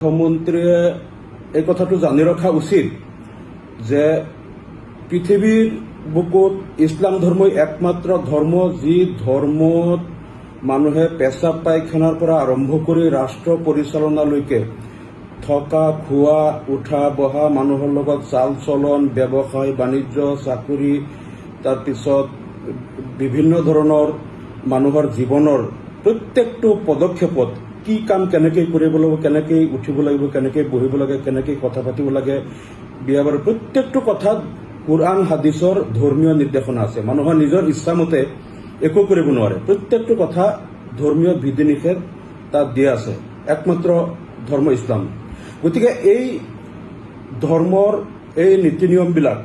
মুখ্যমন্ত্ৰীয়ে এই কথাটো জানি ৰখা উচিত যে পৃথিবীৰ বুকুত ইসলাম ধৰ্মই একমাত্ৰ ধৰ্ম যি ধৰ্মত মানুহে পেশাব পায়খানাৰ পৰা আৰম্ভ কৰে ৰাষ্ট্ৰ পৰিচালনালৈকে থকা খোৱা উঠা বহা মানুহৰ লগত চাল চলন ব্যৱসায় বাণিজ্য চাকৰি তাৰপিছত বিভিন্ন ধৰণৰ মানুহৰ জীৱনৰ প্ৰত্যেকটো পদক্ষেপত কি কাম কেনেকৈ কৰিব লাগিব, কেনেকৈ উঠিব লাগিব, কেনেকৈ বহিব লাগে, কেনেকৈ কথা পাতিব লাগে, বিয়া বাৰু প্ৰত্যেকটো কথাত কুৰআন হাদিছৰ ধৰ্মীয় নিৰ্দেশনা আছে। মানুহৰ নিজৰ ইচ্ছামতে একো কৰিব নোৱাৰে। প্ৰত্যেকটো কথা ধৰ্মীয় বিধি নিষেধ তাত দিয়া আছে। একমাত্ৰ ধৰ্ম ইছলাম। গতিকে এই ধৰ্মৰ এই নীতি নিয়মবিলাক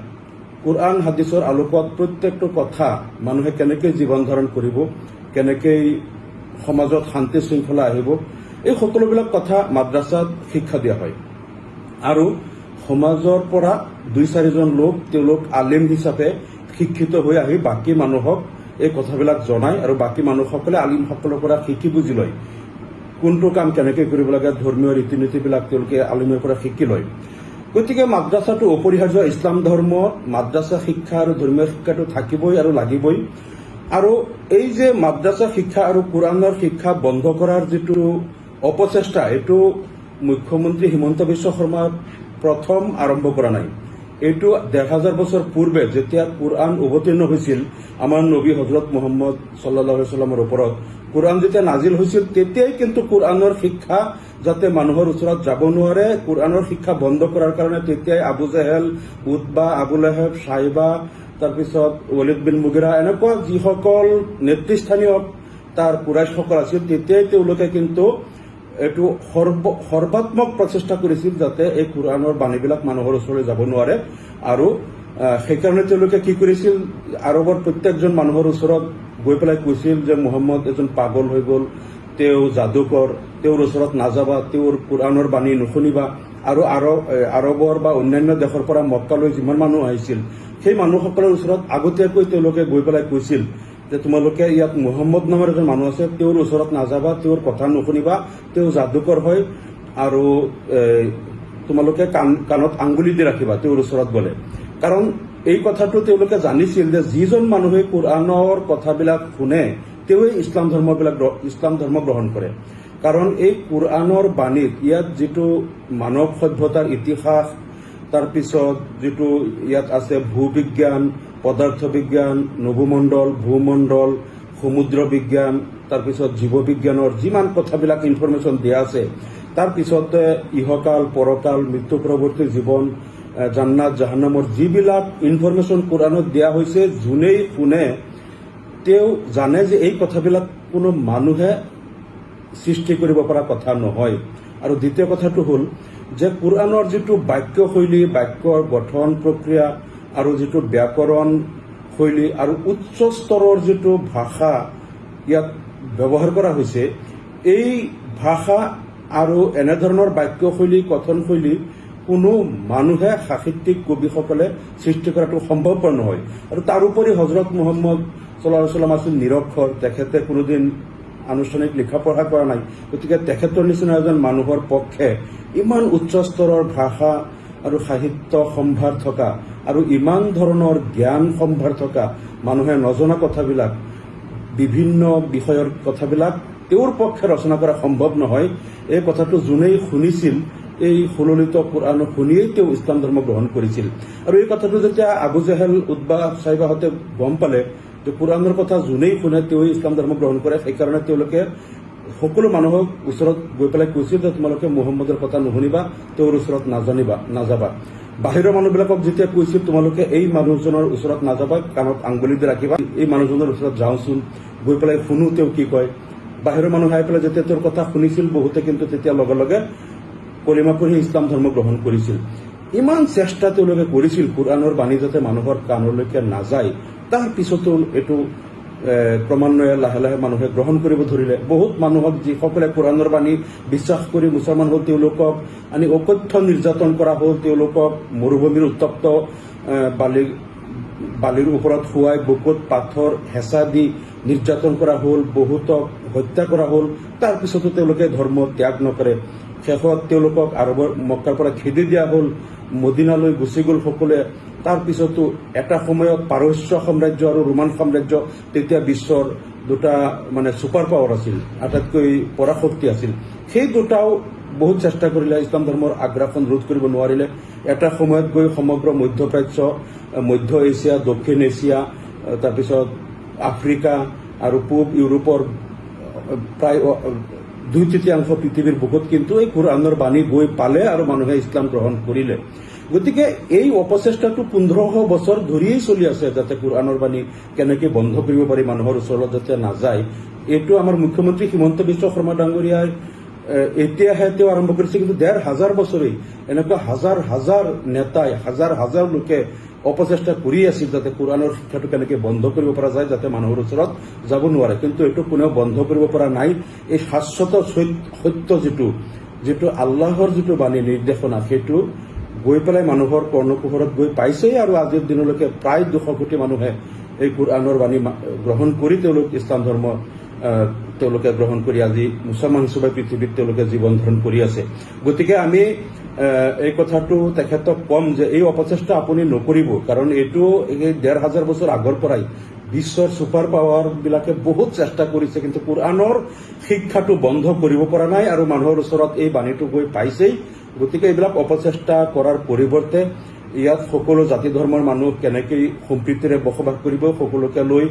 কুৰআন হাদিছৰ আলোকত প্ৰত্যেকটো কথা মানুহে কেনেকৈ জীৱন ধাৰণ কৰিব, কেনেকৈ সমাজত শান্তি শৃংখলা আহিব, এই সকলোবিলাক কথা মাদ্ৰাছাত শিক্ষা দিয়া হয়। আৰু সমাজৰ পৰা 2-4জন লোক তেওঁলোক আলিম হিচাপে শিক্ষিত হৈ আহি বাকী মানুহক এই কথাবিলাক জনায় আৰু বাকী মানুহসকলে আলিমসকলৰ পৰা শিকি বুজি লয় কোনটো কাম কেনেকৈ কৰিব লাগে, ধৰ্মীয় ৰীতি নীতিবিলাক তেওঁলোকে আলিমৰ পৰা শিকি লয়। গতিকে মাদ্ৰাছাটো অপৰিহাৰ্য। ইছলাম ধৰ্মত মাদ্ৰাছা শিক্ষা আৰু ধৰ্মীয় শিক্ষাটো থাকিবই আৰু লাগিবই। আৰু এই যে মাদ্ৰাছা শিক্ষা আৰু কুৰাণৰ শিক্ষা বন্ধ কৰাৰ যিটো অপচেষ্টা, এইটো মুখ্যমন্ত্ৰী হিমন্ত বিশ্ব শৰ্মাই প্ৰথম আৰম্ভ কৰা নাই। এইটো 1000 বছৰ পূৰ্বে যেতিয়া কুৰআন অৱতীৰ্ণ হৈছিল আমাৰ নবী হজৰত মুহাম্মদ সাল্লাল্লাহু আলাইহি সাল্লামৰ ওপৰত, কুৰআন যেতিয়া নাজিল হৈছিল তেতিয়াই কিন্তু কুৰআনৰ শিক্ষা যাতে মানুহৰ ওচৰত যাব নোৱাৰে, কুৰআনৰ শিক্ষা বন্ধ কৰাৰ কাৰণে তেতিয়াই আবু জেহেল, উতবা, আবু লেহেব, সাইবা, তাৰপিছত ৱলিদ বিন মুগিৰা এনেকুৱা যিসকল নেতৃস্থানীয় তাৰ কুৰাইশসকল আছিল তেতিয়াই তেওঁলোকে কিন্তু এইটো সৰ্বাত্মক প্ৰচেষ্টা কৰিছিল যাতে এই কুৰআনৰ বাণীবিলাক মানুহৰ ওচৰলৈ যাব নোৱাৰে। আৰু সেইকাৰণে তেওঁলোকে কি কৰিছিল, আৰৱৰ প্ৰত্যেকজন মানুহৰ ওচৰত গৈ পেলাই কৈছিল যে মুহাম্মদ এজন পাগল হৈ গ'ল, তেওঁ যাদুকৰ, তেওঁৰ ওচৰত নাযাবা, তেওঁৰ কুৰআনৰ বাণী নুশুনিবা। আৰু আৰৱৰ বা অন্যান্য দেশৰ পৰা মক্কালৈ যিমান মানুহ আহিছিল সেই মানুহসকলৰ ওচৰত আগতীয়াকৈ তেওঁলোকে গৈ পেলাই কৈছিল যে তোমালোকে ইয়াত মুহাম্মদ নামৰ এজন মানুহ আছে, তেওঁৰ ওচৰত নাযাবা, তেওঁৰ কথা নুশুনিবা, তেওঁ যাদুকৰ হয়, আৰু তোমালোকে কাণত আঙ্গুলি দি ৰাখিবা তেওঁৰ ওচৰত গ'লে। কাৰণ এই কথাটো তেওঁলোকে জানিছিল যে যিজন মানুহে কুৰআনৰ কথাবিলাক শুনে তেওঁৱে ইছলাম ধৰ্ম গ্ৰহণ কৰে। কাৰণ এই কুৰআনৰ বাণীত ইয়াত যিটো মানৱ সভ্যতাৰ ইতিহাস, তাৰপিছত যিটো ইয়াত আছে ভূবিজ্ঞান, পদাৰ্থ বিজ্ঞান, নভোমণ্ডল, ভূমণ্ডল, সমুদ্ৰ বিজ্ঞান, তাৰপিছত জীৱ বিজ্ঞানৰ যিমান কথাবিলাক ইনফৰমেশ্যন দিয়া আছে, তাৰপিছতে ইহকাল, পৰকাল, মৃত্যু পৰৱৰ্তী জীৱন, জান্নাত জাহান্নামৰ যিবিলাক ইনফৰমেশ্যন কুরআনত দিয়া হৈছে, যোনেই শুনে তেওঁ জানে যে এই কথাবিলাক কোনো মানুহে সৃষ্টি কৰিব পৰা কথা নহয়। আৰু দ্বিতীয় কথাটো হ'ল যে কুৰআনৰ যিটো বাক্যশৈলী, বাক্যৰ গঠন প্ৰক্ৰিয়া আৰু যিটো ব্যাকৰণ শৈলী আৰু উচ্চ স্তৰৰ যিটো ভাষা ইয়াত ব্যৱহাৰ কৰা হৈছে, এই ভাষা আৰু এনেধৰণৰ বাক্যশৈলী, কথনশৈলী কোনো মানুহে সাহিত্যিক কবিসকলে সৃষ্টি কৰাটো সম্ভৱপৰ নহয়। আৰু তাৰোপৰি হজৰত মুহাম্মদ সাল্লাল্লাহু আলাইহি সাল্লাম আছিল নিৰক্ষৰ, তেখেতে কোনোদিন আনুষ্ঠানিক লিখা পঢ়া কৰা নাই। গতিকে তেখেতৰ নিচিনা এজন মানুহৰ পক্ষে ইমান উচ্চ স্তৰৰ ভাষা আৰু সাহিত্য সম্ভাৰ থকা আৰু ইমান ধৰণৰ জ্ঞান সম্ভাৰ থকা মানুহে নজনা কথাবিলাক, বিভিন্ন বিষয়ৰ কথাবিলাক তেওঁৰ পক্ষে ৰচনা কৰা সম্ভৱ নহয়। এই কথাটো যোনেই শুনিছিল, এই সুললিত কুৰআন শুনিয়েই তেওঁ ইছলাম ধৰ্ম গ্ৰহণ কৰিছিল। আৰু এই কথাটো যেতিয়া আবু জেহেল, উতবা, সাইবাহঁতে গম পালে যে কুৰআনৰ কথা যোনেই শুনে তেওঁই ইছলাম ধৰ্ম গ্ৰহণ কৰে, সেইকাৰণে তেওঁলোকে সকলো মানুহক ওচৰত গৈ পেলাই কৈছিল যে তোমালোকে মুহাম্মদৰ কথা নুশুনিবা, তেওঁৰ ওচৰত নাযাবা। বাহিৰৰ মানুহবিলাকক যেতিয়া কৈছিল তোমালোকে এই মানুহজনৰ ওচৰত নাযাবা, কাণত আঙ্গুলি দি ৰাখিবা, এই মানুহজনৰ ওচৰত যাওঁচোন, গৈ পেলাই শুনো তেওঁ কি কয়। বাহিৰৰ মানুহ আহি পেলাই যেতিয়া তেওঁৰ কথা শুনিছিল, বহুতে কিন্তু তেতিয়া লগে লগে কলিমা পঢ়ি ইছলাম ধৰ্ম গ্ৰহণ কৰিছিল। ইমান চেষ্টা তেওঁলোকে কৰিছিল কুৰআনৰ বাণী যাতে মানুহৰ কাণলৈকে নাযায়। তাৰ পিছতো এইটো ক্ৰমান্বয়ে লাহে লাহে মানুহে গ্ৰহণ কৰিব ধৰিলে। বহুত মানুহক যিসকলে কুৰআনৰ বাণী বিশ্বাস কৰি মুছলমান হ'ল তেওঁলোকক আনি অকথ্য নিৰ্যাতন কৰা হ'ল, তেওঁলোকক মৰুভূমিৰ উত্তপ্ত বালিৰ ওপৰত শুৱাই বুকুত পাথৰ হেঁচা দি নিৰ্যাতন কৰা হ'ল, বহুতক হত্যা কৰা হ'ল। তাৰপিছতো তেওঁলোকে ধৰ্ম ত্যাগ নকৰে। শেষত তেওঁলোকক আৰবৰ মক্কাৰ পৰা খেদি দিয়া হ'ল, মদিনালৈ গুচি গ'ল সকলোৱে। তাৰপিছতো এটা সময়ত পাৰস্য সাম্ৰাজ্য আৰু ৰোমান সাম্ৰাজ্য তেতিয়া বিশ্বৰ দুটা ছুপাৰ পাৱাৰ আছিল, আটাইতকৈ পৰাশক্তি আছিল। সেই দুটাও বহুত চেষ্টা কৰিলে, ইছলাম ধৰ্মৰ আগ্ৰাসন ৰোধ কৰিব নোৱাৰিলে। এটা সময়ত গৈ সমগ্ৰ মধ্যপ্ৰাচ্য, মধ্য এছিয়া, দক্ষিণ এছিয়া, তাৰপিছত আফ্ৰিকা আৰু পূব ইউৰোপৰ প্ৰায় 2/3 পৃথিৱীৰ বুকুত কিন্তু এই কোৰআনৰ বাণী গৈ পালে আৰু মানুহে ইছলাম গ্ৰহণ কৰিলে। গতিকে এই অপচেষ্টাটো 1500 বছৰ ধৰিয়েই চলি আছে, যাতে কোৰআনৰ বাণী কেনেকৈ বন্ধ কৰিব পাৰি, মানুহৰ ওচৰত যাতে নাযায়। এইটো আমাৰ মুখ্যমন্ত্ৰী হিমন্ত বিশ্ব শৰ্মা ডাঙৰীয়াই এতিয়াহে তেওঁ আৰম্ভ কৰিছে, কিন্তু 1500 বছৰেই এনেকুৱা হাজাৰ হাজাৰ নেতাই, হাজাৰ হাজাৰ লোকে অপচেষ্টা কৰি আছিল যাতে কোৰআনৰ শিক্ষাটো কেনেকৈ বন্ধ কৰিব পৰা যায়, যাতে মানুহৰ ওচৰত যাব নোৱাৰে। কিন্তু এইটো কোনেও বন্ধ কৰিব পৰা নাই। এই শাশ্বত সত্য যিটো আল্লাহৰ যিটো বাণী নিৰ্দেশনা, সেইটো গৈ পেলাই মানুহৰ কৰ্ণকুহৰত গৈ পাইছেই। আৰু আজিৰ দিনলৈকে প্ৰায় 200 কোটি মানুহে এই কোৰআনৰ বাণী গ্ৰহণ কৰি তেওঁলোক ইছলাম ধৰ্ম তেওঁলোকে গ্ৰহণ কৰি আজি মুছলমান হিচাপে পৃথিৱীত তেওঁলোকে জীৱন ধাৰণ কৰি আছে। গতিকে আমি এই কথাটো তেখেতক কম যে এই অপচেষ্টা আপুনি নকৰিব, কাৰণ এইটো এই 1500 বছৰ আগৰ পৰাই বিশ্বৰ ছুপাৰ পাৱাৰ বিলাকে বহুত চেষ্টা কৰিছে, কিন্তু কোৰআনৰ শিক্ষাটো বন্ধ কৰিব পৰা নাই আৰু মানুহৰ ওচৰত এই বাণীটো গৈ পাইছেই। গতিকে এইবিলাক অপচেষ্টা কৰাৰ পৰিৱৰ্তে ইয়াত সকলো জাতি ধৰ্মৰ মানুহ কেনেকৈ সম্প্ৰীতিৰে বসবাস কৰিব, সকলোকে লৈ